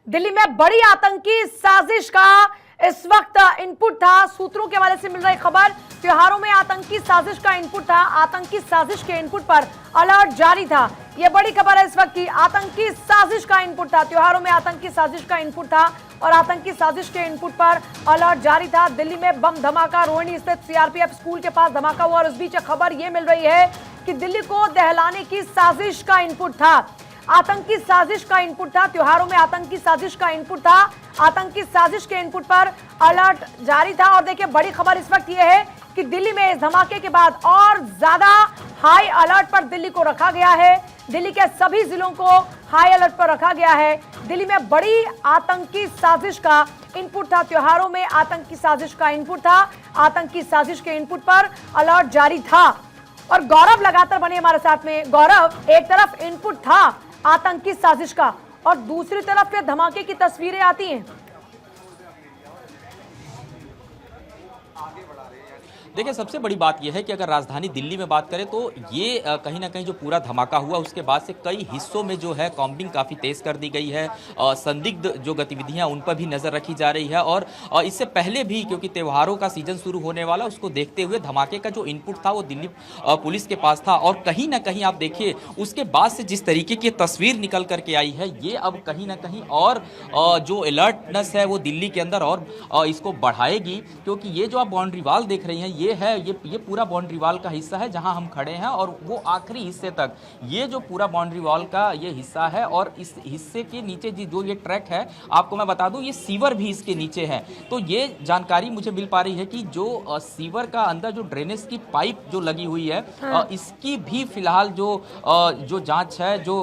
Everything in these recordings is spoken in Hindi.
दिल्ली में बड़ी आतंकी साजिश का इस वक्त इनपुट था। सूत्रों के हवाले से मिल रही खबर, त्योहारों में आतंकी साजिश का इनपुट था। आतंकी साजिश के इनपुट पर अलर्ट जारी था। यह बड़ी खबर है इस वक्त की। आतंकी साजिश का इनपुट था, त्योहारों में आतंकी साजिश का इनपुट था और आतंकी साजिश के इनपुट पर अलर्ट जारी था। दिल्ली में बम धमाका, रोहिणी स्थित सीआरपीएफ स्कूल के पास धमाका हुआ और इस बीच खबर यह मिल रही है कि दिल्ली को दहलाने की साजिश का इनपुट था। आतंकी साजिश का इनपुट था, त्योहारों में आतंकी साजिश का इनपुट था। आतंकी साजिश के इनपुट पर अलर्ट जारी था और देखिए बड़ी खबर इस वक्त यह है कि दिल्ली में इस धमाके के बाद और ज्यादा हाई अलर्ट पर दिल्ली को रखा गया है। दिल्ली के सभी जिलों को हाई अलर्ट पर रखा गया है। दिल्ली में बड़ी आतंकी साजिश का इनपुट था, त्योहारों में आतंकी साजिश का इनपुट था। आतंकी साजिश के इनपुट पर अलर्ट जारी था और गौरव लगातार बने हमारे साथ में। गौरव, एक तरफ इनपुट था आतंकी साजिश का और दूसरी तरफ फिर धमाके की तस्वीरें आती हैं। देखिए, सबसे बड़ी बात यह है कि अगर राजधानी दिल्ली में बात करें तो ये कहीं ना कहीं जो पूरा धमाका हुआ उसके बाद से कई हिस्सों में जो है कॉम्बिंग काफ़ी तेज़ कर दी गई है। संदिग्ध जो गतिविधियां उन पर भी नज़र रखी जा रही है और इससे पहले भी, क्योंकि त्योहारों का सीजन शुरू होने वाला, उसको देखते हुए धमाके का जो इनपुट था वो दिल्ली पुलिस के पास था। और कहीं ना कहीं आप देखिए उसके बाद से जिस तरीके की तस्वीर निकल करके आई है, ये अब कहीं ना कहीं और जो अलर्टनेस है वो दिल्ली के अंदर और इसको बढ़ाएगी। क्योंकि ये जो आप बाउंड्री वाल देख रही हैं, ये पूरा बाउंड्री वॉल का हिस्सा है जहां हम खड़े हैं और वो आखिरी हिस्से तक ये जो पूरा बाउंड्री वॉल का ये हिस्सा है और इस हिस्से के नीचे जो ये ट्रैक है, आपको मैं बता दूं, ये सीवर भी इसके नीचे है। तो ये जानकारी मुझे मिल पा रही है कि जो सीवर का अंदर जो ड्रेनेज की पाइप जो लगी हुई है, इसकी भी फिलहाल जो जांच है, जो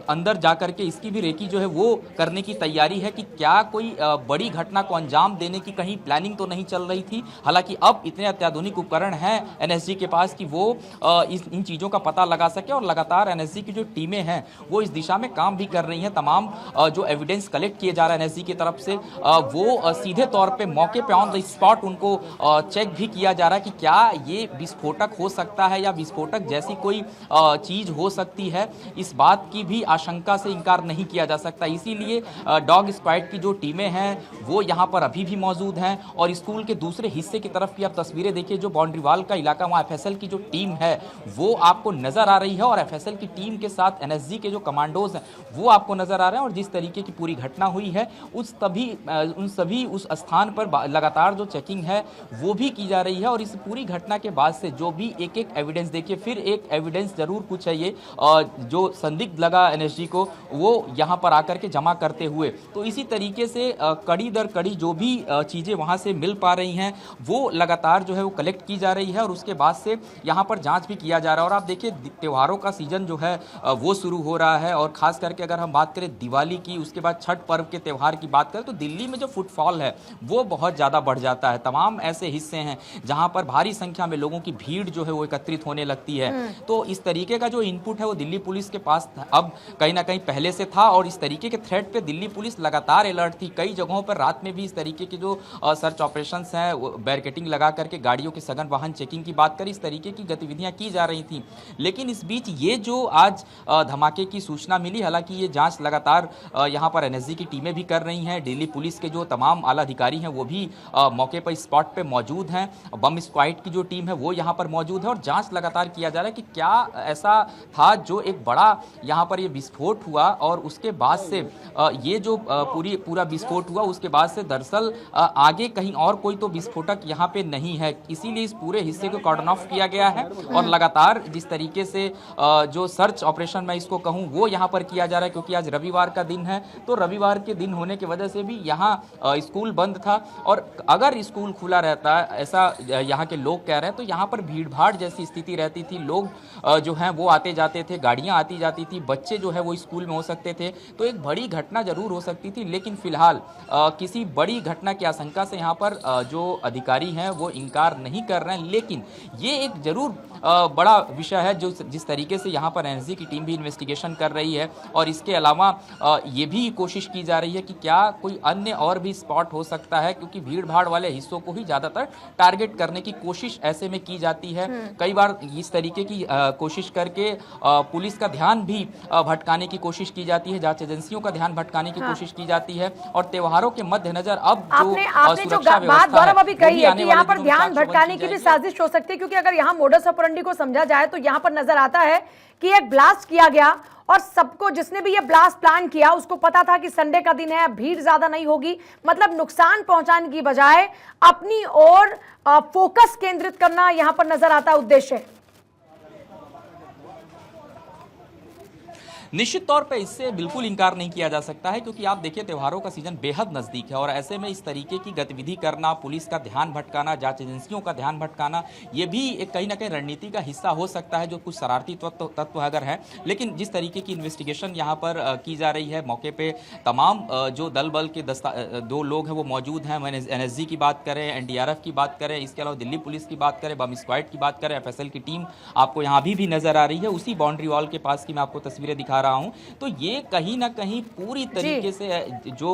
अंदर जाकर के इसकी भी रेकी जो है वो करने की तैयारी है कि क्या कोई बड़ी घटना को अंजाम देने की कहीं प्लानिंग तो नहीं चल रही थी। हालांकि अब इतने अत्याधुनिक उपकरण हैं एनएसजी के पास कि वो इन चीज़ों का पता लगा सके और लगातार एनएसजी की जो टीमें हैं वो इस दिशा में काम भी कर रही हैं। तमाम जो एविडेंस कलेक्ट किए जा रहा है एनएसजी की तरफ से, वो सीधे तौर पे मौके पे ऑन द स्पॉट उनको चेक भी किया जा रहा है कि क्या ये विस्फोटक हो सकता है या विस्फोटक जैसी कोई चीज़ हो सकती है। इस बात की भी आशंका से इनकार नहीं किया जा सकता। इसीलिए डॉग स्क्वाड की जो टीमें हैं वो यहाँ पर अभी भी मौजूद हैं और स्कूल के दूसरे हिस्से की तरफ की आप तस्वीरें देखिए, जो बाउंड्री वाल का इलाका, वहाँ एफएसएल की जो टीम है वो आपको नजर आ रही है और एफएसएल की टीम के साथ एनएसजी के जो कमांडोज हैं वो आपको नजर आ रहे हैं। और जिस तरीके की पूरी घटना हुई है उन सभी उस स्थान पर लगातार जो चेकिंग है वो भी की जा रही है। और इस पूरी घटना के बाद से जो भी एक एक एविडेंस, देखिए फिर एक एविडेंस जरूर कुछ है ये जो संदिग्ध लगा एनएसजी को, वो यहाँ पर आकर के जमा करते हुए, तो इसी तरीके से कड़ी दर कड़ी जो भी चीज़ें वहाँ से मिल पा रही हैं वो लगातार जो है वो कलेक्ट की जा रही है और उसके बाद से यहाँ पर जांच भी किया जा रहा है। और आप देखिए त्योहारों का सीजन जो है वो शुरू हो रहा है और खास करके अगर हम बात करें दिवाली की, उसके बाद छठ पर्व के त्यौहार की बात करें तो दिल्ली में जो फुटफॉल है वो बहुत ज़्यादा बढ़ जाता है। तमाम ऐसे हिस्से हैं जहाँ पर भारी संख्या में लोगों की भीड़ जो है वो एकत्रित होने लगती है। तो इस तरीके का जो इनपुट है वो दिल्ली पुलिस के पास अब कहीं ना कहीं पहले से था और इस तरीके के थ्रेट पे दिल्ली पुलिस लगातार अलर्ट थी। कई जगहों पर रात में भी इस तरीके के जो सर्च ऑपरेशन हैं, बैरिकेडिंग लगा करके गाड़ियों के सघन वाहन चेकिंग की बात करें, इस तरीके की गतिविधियां की जा रही थी। लेकिन इस बीच ये जो आज धमाके की सूचना मिली, हालांकि ये जांच लगातार यहां पर एनएसजी की टीमें भी कर रही हैं। दिल्ली पुलिस के जो तमाम आला अधिकारी हैं वो भी मौके पर स्पॉट पे मौजूद हैं। बम स्क्वाड की जो टीम है वो यहां पर मौजूद है और जांच लगातार किया जा रहा है कि क्या ऐसा था जो एक बड़ा यहां पर ये विस्फोट हुआ और उसके बाद से ये जो पूरा विस्फोट हुआ उसके बाद से दरअसल आगे कहीं और कोई तो विस्फोटक यहाँ पे नहीं है। इसीलिए इस पूरे हिस्से को कॉर्डन ऑफ किया गया है और लगातार जिस तरीके से जो सर्च ऑपरेशन मैं इसको कहूँ वो यहाँ पर किया जा रहा है, क्योंकि आज रविवार का दिन है। तो रविवार के दिन होने की वजह से भी यहाँ स्कूल बंद था और अगर स्कूल खुला रहता, ऐसा यहाँ के लोग कह रहे हैं, तो यहाँ पर भीड़ भाड़ जैसी स्थिति रहती थी। लोग जो हैं वो आते जाते थे, गाड़ियाँ आती जाती थी, बच्चे जो है वो स्कूल में हो सकते थे। तो एक बड़ी घटना जरूर हो सकती थी, लेकिन फिलहाल किसी बड़ी घटना की आशंका से यहाँ पर जो अधिकारी हैं वो इनकार नहीं कर रहे हैं, लेकिन ये एक जरूर बड़ा विषय है जो जिस तरीके से यहाँ पर एनएसजी की टीम भी इन्वेस्टिगेशन कर रही है, और इसके अलावा ये भी कोशिश की जा रही है कि क्या कोई अन्य और भी स्पॉट हो सकता है, क्योंकि भीड़ भाड़ वाले हिस्सों को ही ज़्यादातर टारगेट करने की कोशिश ऐसे में की जाती है। कई बार इस तरीके की कोशिश करके पुलिस का ध्यान भी भटकाने की कोशिश की जाती है, जांच एजेंसियों का ध्यान भटकाने की कोशिश की जाती है, और त्योहारों के मद्देनजर अब आपने जो बात गौरव अभी कही है कि यहाँ पर ध्यान भटकाने की भी साजिश हो सकती है, क्योंकि अगर यहाँ मोडस ऑपरेंडी को समझा जाए तो यहाँ पर नजर आता है कि एक ब्लास्ट किया गया और सबको, जिसने भी ये ब्लास्ट प्लान किया उसको पता था कि संडे का दिन है, भीड़ ज्यादा नहीं होगी, मतलब नुकसान पहुंचाने की बजाय अपनी ओर फोकस केंद्रित करना यहां पर नजर आता है उद्देश्य। निश्चित तौर पे इससे बिल्कुल इनकार नहीं किया जा सकता है, क्योंकि आप देखिए त्योहारों का सीजन बेहद नज़दीक है, और ऐसे में इस तरीके की गतिविधि करना, पुलिस का ध्यान भटकाना, जांच एजेंसियों का ध्यान भटकाना, ये भी एक कहीं ना कहीं रणनीति का हिस्सा हो सकता है, जो कुछ शरारती तत्व अगर है। लेकिन जिस तरीके की इन्वेस्टिगेशन यहाँ पर की जा रही है, मौके पर तमाम जो दल बल के 2 लोग हैं वो मौजूद हैं। एनएसजी की बात करें, एनडीआरएफ की बात करें, इसके अलावा दिल्ली पुलिस की बात करें, बम स्क्वाड की बात करें, एफएसएल की टीम आपको यहाँ भी नजर आ रही है। उसी बाउंड्री वॉल के पास की मैं आपको तस्वीरें दिखा रहा हूं, तो ये कहीं ना कहीं पूरी तरीके से जो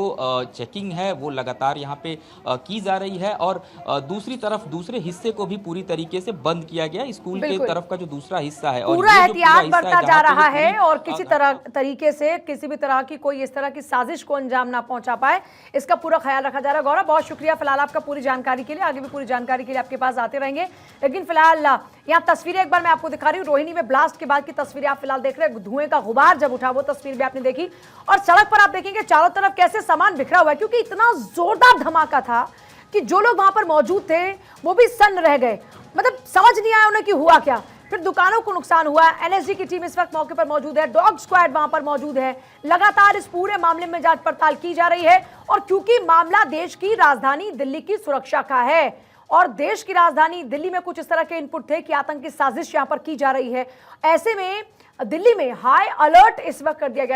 चेकिंग है वो लगातार यहाँ पे की जा रही है, और दूसरी तरफ दूसरे हिस्से को भी पूरी तरीके से बंद किया गया, स्कूल के तरफ का जो दूसरा हिस्सा है, और पूरा एहतियात बरता जा रहा है, और किसी तरीके से किसी भी तरह की कोई इस तरह की साजिश को अंजाम ना पहुंचा पाए, इसका पूरा ख्याल रखा जा रहा है। गौरव, बहुत शुक्रिया फिलहाल आपका पूरी जानकारी के लिए, आगे भी पूरी जानकारी के लिए आपके पास आते रहेंगे। लेकिन फिलहाल यहाँ तस्वीरें एक बार मैं आपको दिखा रही हूँ, रोहिणी में ब्लास्ट के बाद की तस्वीरें आप फिलहाल देख रहे हैं। धुएं का गुबार जब उठा वो तस्वीर भी आपने देखी, और सड़क पर आप देखेंगे चारों तरफ कैसे सामान बिखरा हुआ है, क्योंकि इतना जोरदार धमाका था कि जो लोग वहां पर मौजूद थे वो भी सन्न रह गए, मतलब समझ नहीं आया उन्हें कि हुआ क्या। फिर दुकानों को नुकसान हुआ। एनएसजी की टीम इस वक्त मौके पर मौजूद है, डॉग स्क्वाड वहां पर मौजूद है, लगातार इस पूरे मामले में जांच पड़ताल की जा रही है। और क्योंकि मामला देश की राजधानी दिल्ली की सुरक्षा का है, और देश की राजधानी दिल्ली में कुछ इस तरह के इनपुट थे कि आतंकी साजिश यहां पर की जा रही है, ऐसे में दिल्ली में हाई अलर्ट इस वक्त कर दिया गया।